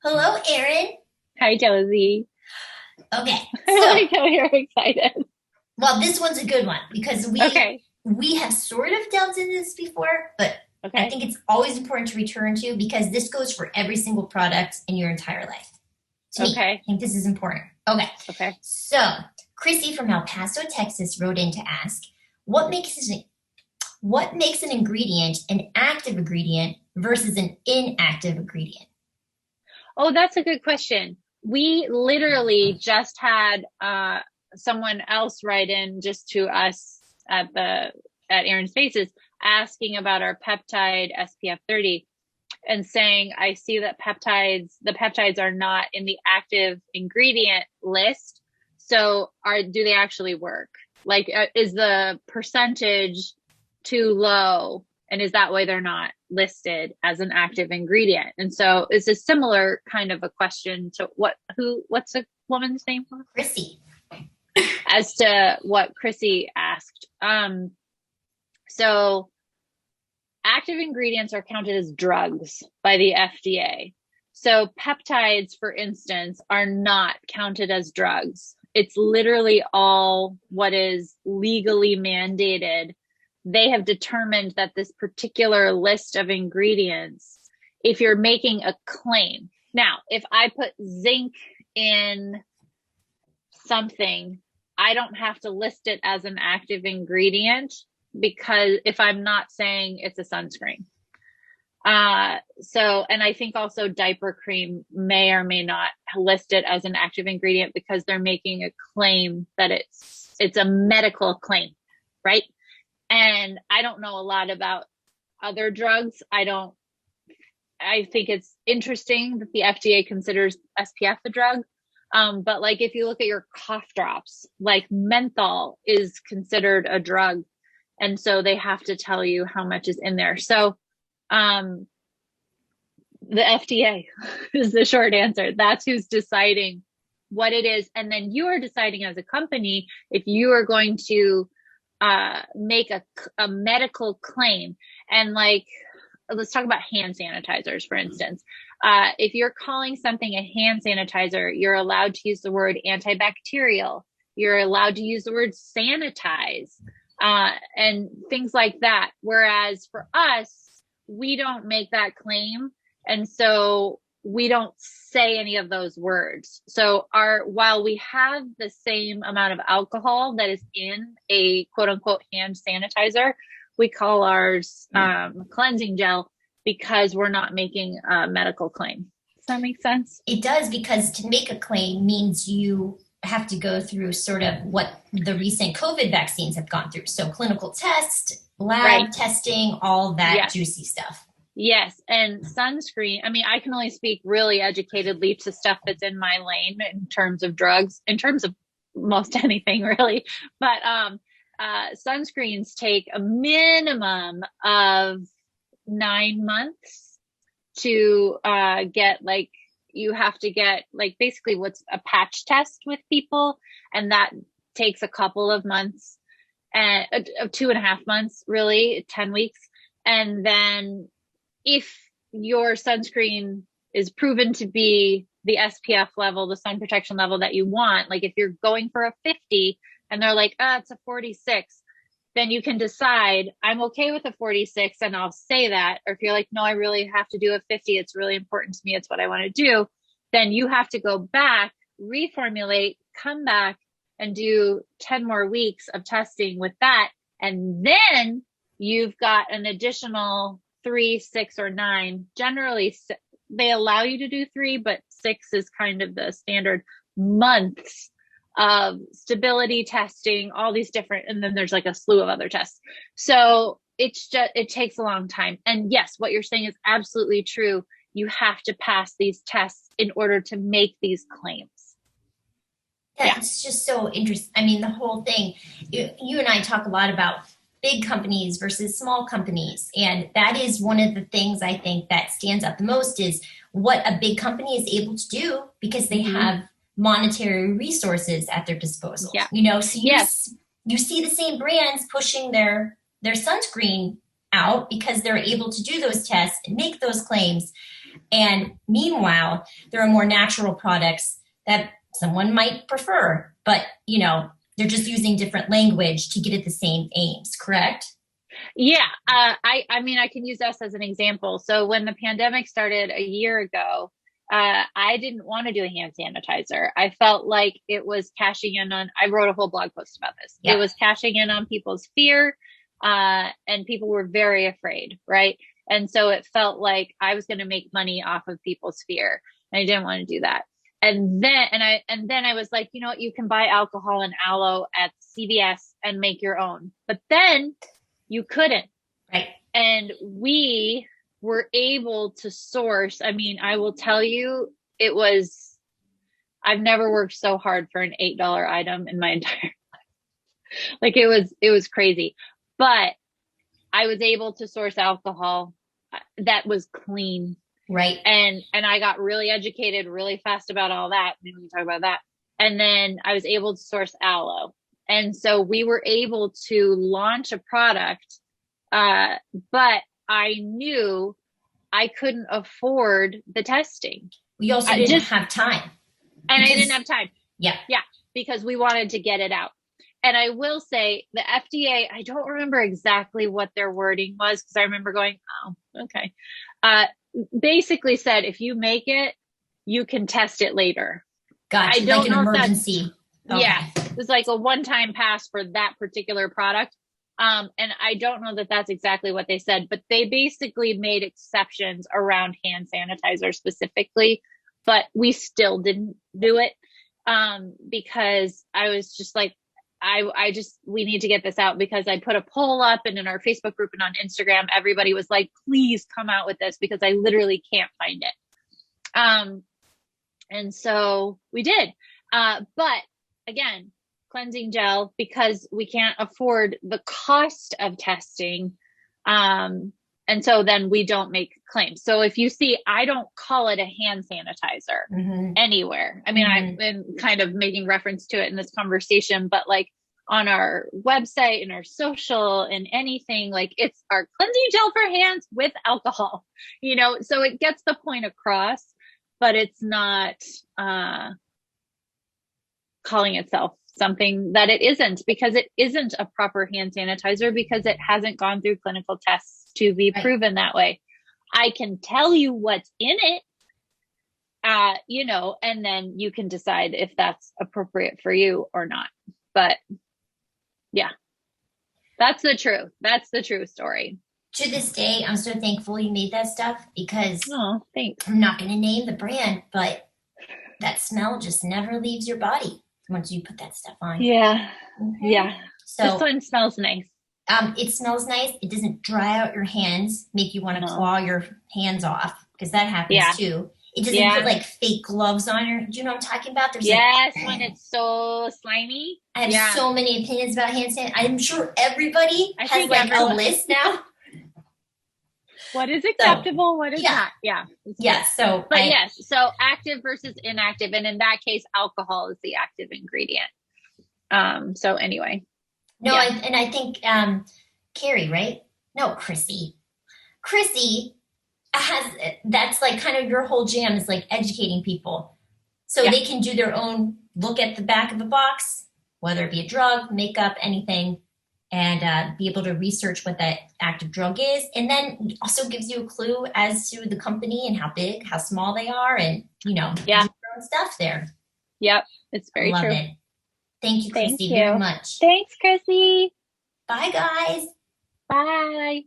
Hello, Erin. Hi, Josie. Okay, I so like how you're excited. this one's a good one because we Okay. we have sort of delved into this before, but I Okay. think it's always important to return to because this goes for every single product in your entire life. To me, Okay. I think this is important. Okay, Okay. so Chrissy from El Paso, Texas, wrote in to ask, what makes what makes an ingredient an active ingredient versus an inactive ingredient? Oh, that's a good question. We literally just had someone else write in just to us at Aaron Spaces asking about our peptide SPF 30 and saying, I see that the peptides are not in the active ingredient list. So do they actually work? Like, is the percentage too low? And is that why they're not listed as an active ingredient? And so it's a similar kind of a question to what's the woman's name? Chrissy. As to what Chrissy asked. So active ingredients are counted as drugs by the FDA. So peptides, for instance, are not counted as drugs. It's literally all what is legally mandated. They have determined that this particular list of ingredients, if you're making a claim. Now, if I put zinc in something, I don't have to list it as an active ingredient because if I'm not saying it's a sunscreen. And I think also diaper cream may or may not list it as an active ingredient because they're making a claim that it's a medical claim, right? And I don't know a lot about other drugs. I think it's interesting that the FDA considers SPF a drug. But like if you look at your cough drops, like menthol is considered a drug. And so they have to tell you how much is in there. So the FDA is the short answer. That's who's deciding what it is. And then you are deciding as a company if you are going to make a medical claim. And like, let's talk about hand sanitizers, for instance. If you're calling something a hand sanitizer, you're allowed to use the word antibacterial. You're allowed to use the word sanitize, and things like that. Whereas for us, we don't make that claim. And so we don't say any of those words. So while we have the same amount of alcohol that is in a quote unquote hand sanitizer, we call ours cleansing gel because we're not making a medical claim. Does that make sense? It does because to make a claim means you have to go through sort of what the recent COVID vaccines have gone through. So clinical tests, lab Right. testing, all that Yes. juicy stuff. Yes. And sunscreen, I mean, I can only speak really educatedly to stuff that's in my lane in terms of drugs, in terms of most anything really. But sunscreens take a minimum of 9 months to get like, you have to get like basically what's a patch test with people. And that takes a couple of months and 2.5 months, really, 10 weeks. And then if your sunscreen is proven to be the SPF level, the sun protection level that you want, like if you're going for a 50 and they're like, it's a 46, then you can decide, I'm okay with a 46 and I'll say that. Or if you're like, no, I really have to do a 50. It's really important to me. It's what I want to do. Then you have to go back, reformulate, come back and do 10 more weeks of testing with that. And then you've got an additional 3, 6, or 9. Generally, they allow you to do 3, but 6 is kind of the standard months of stability testing, all these different, and then there's like a slew of other tests. So it takes a long time. And yes, what you're saying is absolutely true. You have to pass these tests in order to make these claims. Yeah, it's just so interesting. I mean, the whole thing, you and I talk a lot about big companies versus small companies. And that is one of the things I think that stands out the most is what a big company is able to do because they have monetary resources at their disposal. Yeah. So you see the same brands pushing their sunscreen out because they're able to do those tests and make those claims. And meanwhile, there are more natural products that someone might prefer, but they're just using different language to get at the same aims, correct? Yeah. I mean, I can use us as an example. So when the pandemic started a year ago, I didn't want to do a hand sanitizer. I felt like it was cashing in on, I wrote a whole blog post about this. Yeah. It was cashing in on people's fear, and people were very afraid, right? And so it felt like I was going to make money off of people's fear. And I didn't want to do that. And then I was like, you know what, you can buy alcohol and aloe at CVS and make your own. But then you couldn't. Right. And we were able to source. I mean, I will tell you, I've never worked so hard for an $8 item in my entire life. Like it was crazy. But I was able to source alcohol that was clean. Right. And I got really educated really fast about all that. Maybe we can talk about that. And then I was able to source aloe. And so we were able to launch a product, but I knew I couldn't afford the testing. We also didn't have time. And I didn't have time. Yeah. Yeah. Because we wanted to get it out. And I will say the FDA, I don't remember exactly what their wording was because I remember going, oh, okay. Basically said, if you make it, you can test it later. Gotcha. I don't like an know emergency. Okay. Yeah. It was like a one-time pass for that particular product. And I don't know that that's exactly what they said, but they basically made exceptions around hand sanitizer specifically, but we still didn't do it. Because I was just like, we need to get this out because I put a poll up and in our Facebook group and on Instagram, everybody was like, please come out with this because I literally can't find it. And so we did. But again, cleansing gel, because we can't afford the cost of testing. And so then we don't make claims. So if you see, I don't call it a hand sanitizer anywhere. I mean, I've been kind of making reference to it in this conversation, but like on our website and our social and anything, like it's our cleansing gel for hands with alcohol, so it gets the point across, but it's not calling itself something that it isn't, because it isn't a proper hand sanitizer because it hasn't gone through clinical tests to be proven that way. I can tell you what's in it, and then you can decide if that's appropriate for you or not. But yeah, that's the truth. That's the true story. To this day, I'm so thankful you made that stuff because thanks. I'm not going to name the brand, but that smell just never leaves your body once you put that stuff on. Yeah. Yeah. So this one smells nice. It smells nice. It doesn't dry out your hands, make you want to claw your hands off, because that happens too. It doesn't put like fake gloves on your. Do you know what I'm talking about? There's when it's so slimy. I have so many opinions about hand sanitizer. I'm sure everybody has like a list now. What is acceptable? What is not? Yeah. Yes. So, but yes. So active versus inactive, and in that case, alcohol is the active ingredient. So anyway. No, and I think Carrie, right? No, Chrissy has, that's like kind of your whole jam is like educating people, so they can do their own look at the back of the box, whether it be a drug, makeup, anything, and be able to research what that active drug is, and then also gives you a clue as to the company and how big, how small they are, and do your own stuff there. Yep, it's very true. Love it. Thank you, Chrissy, very much. Thanks, Chrissy. Bye, guys. Bye.